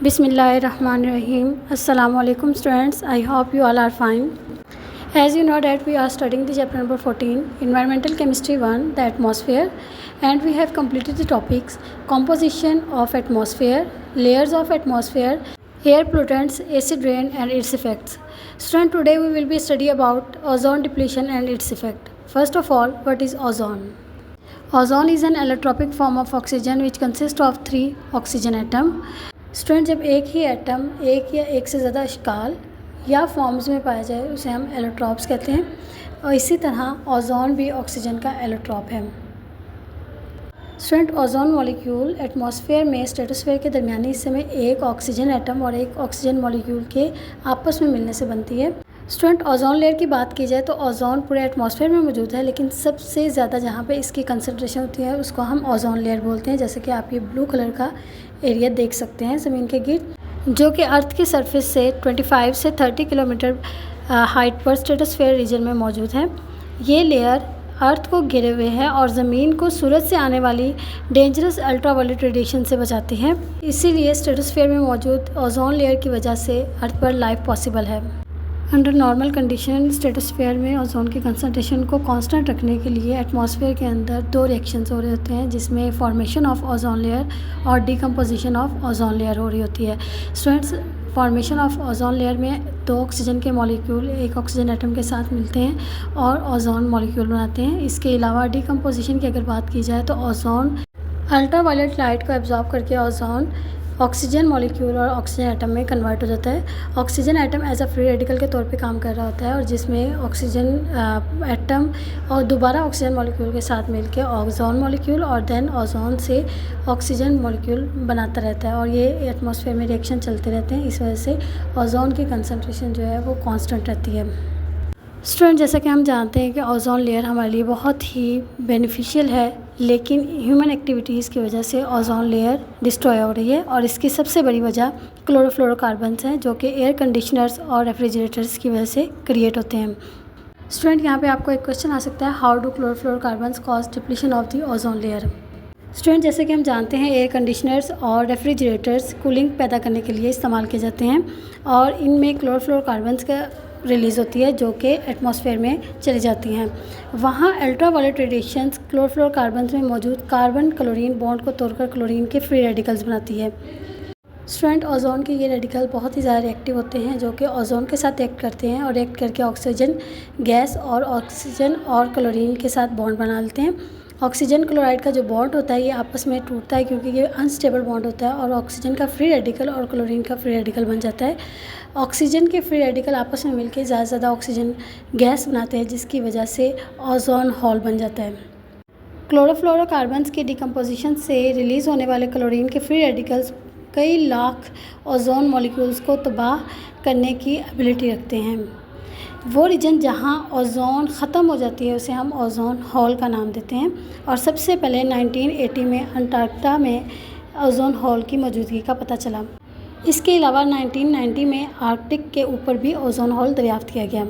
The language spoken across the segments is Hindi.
Bismillahirrahmanirrahim. Assalamu alaikum students. I hope you all are fine. As you know that we are studying the chapter number 14, Environmental Chemistry 1, the atmosphere, and we have completed the topics composition of atmosphere, layers of atmosphere, air pollutants, acid rain and its effects. Student, today we will be study about ozone depletion and its effect. First of all, what is ozone? Ozone is an allotropic form of oxygen which consists of 3 oxygen atom. Student, जब एक ही एटम एक या एक से ज़्यादा अशकाल या फॉर्म्स में पाया जाए उसे हम एलोट्रॉप्स कहते हैं, और इसी तरह ओजोन भी ऑक्सीजन का एलोट्रॉप है। स्टूडेंट, ओजोन मॉलिक्यूल एटमॉस्फेयर में स्ट्रेटोस्फेयर के दरमियानी हिस्से में एक ऑक्सीजन एटम और एक ऑक्सीजन मॉलिक्यूल के आपस में मिलने से बनती है। स्टूडेंट, ओजोन लेयर की बात की जाए तो ओजोन पूरे एटमॉस्फेयर में मौजूद है, लेकिन सबसे ज़्यादा जहाँ पे इसकी कंसंट्रेशन होती है उसको हम ओजोन लेयर बोलते हैं। जैसे कि आप ये ब्लू कलर का एरिया देख सकते हैं ज़मीन के गिर्द, जो कि अर्थ की सरफेस से 25 से 30 किलोमीटर हाइट पर स्ट्रेटोस्फेयर रीजन में मौजूद है। ये लेयर अर्थ को घिरे हुए है और ज़मीन को सूरज से आने वाली डेंजरस अल्ट्रावायलेट रेडिएशन से बचाती है। इसीलिए स्ट्रेटोस्फेयर में मौजूद ओजोन लेयर की वजह से अर्थ पर लाइफ पॉसिबल है। अंडर नॉर्मल कंडीशन स्ट्रेटोस्फेयर में ओजोन की कंसंट्रेशन को कांस्टेंट रखने के लिए एटमॉस्फेयर के अंदर 2 रिएक्शंस हो रहे होते हैं, जिसमें फॉर्मेशन ऑफ ओजोन लेयर और डिकम्पोजिशन ऑफ ओजोन लेयर हो रही होती है। Students, formation of ozone layer में 2 ऑक्सीजन के मॉलिक्यूल एक ऑक्सीजन एटम के साथ मिलते हैं और ओजोन मॉलिक्यूल बनाते हैं। इसके अलावा डिकम्पोजिशन की अगर बात की जाए तो ओजोन अल्ट्रावायलेट लाइट को एब्जॉर्ब करके ओजोन ऑक्सीजन मॉलिक्यूल और ऑक्सीजन एटम में कन्वर्ट हो जाता है। Oxygen atom as a free radical के तौर पे काम कर रहा होता है और जिसमें ऑक्सीजन एटम और दोबारा ऑक्सीजन मॉलिक्यूल के साथ मिलकर ओजोन मॉलिक्यूल और देन ओजोन से ऑक्सीजन मॉलिक्यूल बनाता रहता है, और ये एटमॉस्फेयर में रिएक्शन चलते रहते हैं। इस वजह से ओजोन की कंसनट्रेशन जो है वो कांस्टेंट रहती है। स्टूडेंट, जैसा कि हम जानते हैं कि ओजोन लेयर हमारे लिए बहुत ही बेनिफिशियल है, लेकिन ह्यूमन एक्टिविटीज़ की वजह से ओजोन लेयर डिस्ट्रॉय हो रही है, और इसकी सबसे बड़ी वजह क्लोरोफ्लोरोकार्बन्स हैं, जो कि एयर कंडीशनर्स और रेफ्रिजरेटर्स की वजह से क्रिएट होते हैं। स्टूडेंट, यहाँ पे आपको एक क्वेश्चन आ सकता है, how do chlorofluorocarbons cause depletion of the ozone layer. Student, जैसे कि हम जानते हैं एयर कंडीशनर्स और रेफ्रिजरेटर्स कूलिंग पैदा करने के लिए इस्तेमाल किए जाते हैं, और इनमें क्लोरोफ्लोरोकार्बन्स का रिलीज़ होती है जो कि एटमॉस्फेयर में चली जाती हैं। वहाँ अल्ट्रावायलेट रेडिएशंस क्लोरोफ्लोरोकार्बन्स में मौजूद कार्बन क्लोरीन बॉन्ड को तोड़कर क्लोरीन के फ्री रेडिकल्स बनाती है। स्टूडेंट, ओजोन के ये रेडिकल बहुत ही ज़्यादा रिएक्टिव होते हैं, जो कि ओजोन के साथ एक्ट करते हैं और एक्ट करके ऑक्सीजन गैस और ऑक्सीजन और क्लोरीन के साथ बॉन्ड बना लेते हैं। ऑक्सीजन क्लोराइड का जो बॉन्ड होता है ये आपस में टूटता है, क्योंकि ये अनस्टेबल बॉन्ड होता है, और ऑक्सीजन का फ्री रेडिकल और क्लोरीन का फ्री रेडिकल बन जाता है। ऑक्सीजन के फ्री रेडिकल आपस में मिलकर ज़्यादा से ज़्यादा ऑक्सीजन गैस बनाते हैं, जिसकी वजह से ओजोन होल बन जाता है। क्लोरोफ्लोरोकार्बन्स के डिकम्पोजिशन से रिलीज़ होने वाले क्लोरीन के फ्री रेडिकल्स कई लाख ओजोन मॉलिक्यूल्स को तबाह करने की एबिलिटी रखते हैं। वो रीजन जहाँ ओजोन ख़त्म हो जाती है उसे हम ओजोन होल का नाम देते हैं, और सबसे पहले 1980 में अंटार्कटिका में ओजोन होल की मौजूदगी का पता चला। इसके अलावा 1990 में आर्कटिक के ऊपर भी ओजोन होल दरियाफ्त किया गया।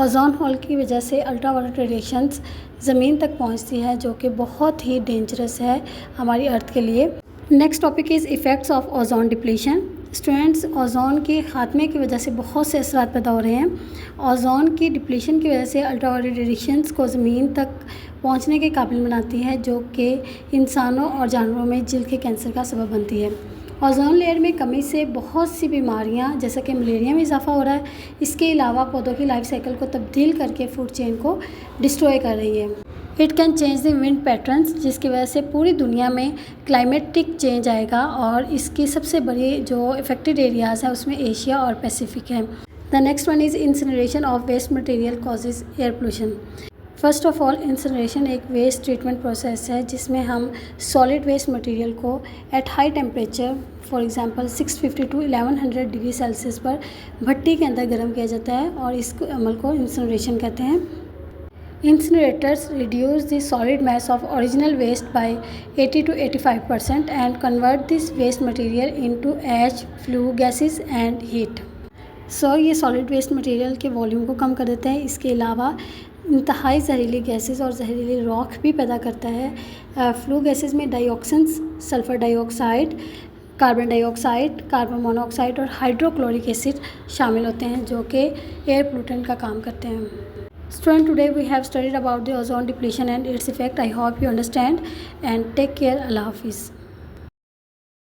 ओजोन होल की वजह से अल्ट्रावायलेट रेडिएशंस ज़मीन तक पहुंचती है, जो कि बहुत ही डेंजरस है हमारी अर्थ के लिए। Next topic is effects of ozone depletion. Students, ozone के ख़ात्मे की वजह से बहुत से असरात पैदा हो रहे हैं। ओजोन की डिप्लीशन की वजह से अल्ट्रावायलेट रेडिएशंस को ज़मीन तक पहुंचने के काबिल बनाती है, जो कि इंसानों और जानवरों में जल्द के कैंसर का सबब बनती है। ओजोन लेयर में कमी से बहुत सी बीमारियां जैसा कि मलेरिया में इजाफा हो रहा है। इसके अलावा पौधों की लाइफ साइकिल को तब्दील करके फूड चेन को डिस्ट्रॉय कर रही है। It can change the wind patterns, जिसकी वजह से पूरी दुनिया में क्लाइमेटिक चेंज आएगा, और इसकी सबसे बड़ी जो इफेक्टेड एरियाज़ हैं उसमें एशिया और पैसिफिक है। The next one is incineration of waste material causes air pollution. First of all, incineration एक वेस्ट ट्रीटमेंट प्रोसेस है जिसमें हम सॉलिड वेस्ट मटेरियल को at high temperature, for example 650 to 1100 degree Celsius पर भट्टी के अंदर गर्म किया जाता है, और इस अमल को इंसिनरेशन कहते हैं। Incinerators reduce the solid mass of original waste by 80 to 85% and convert this waste material into ash, flue gases and heat. ये सॉलिड वेस्ट मटेरियल के वॉल्यूम को कम कर देता है। इसके अलावा इंतहाई जहरीली गैसेस और जहरीली रॉक भी पैदा करता है। फ्लू गैसेस में dioxins, sulphur dioxide, carbon dioxide, carbon monoxide और हाइड्रोक्लोरिक एसिड शामिल होते हैं जो कि एयर पोल्यूटेंट का काम करते हैं। Student, today we have studied about the ozone depletion and its effect. I hope you understand and take care. Allah Hafiz.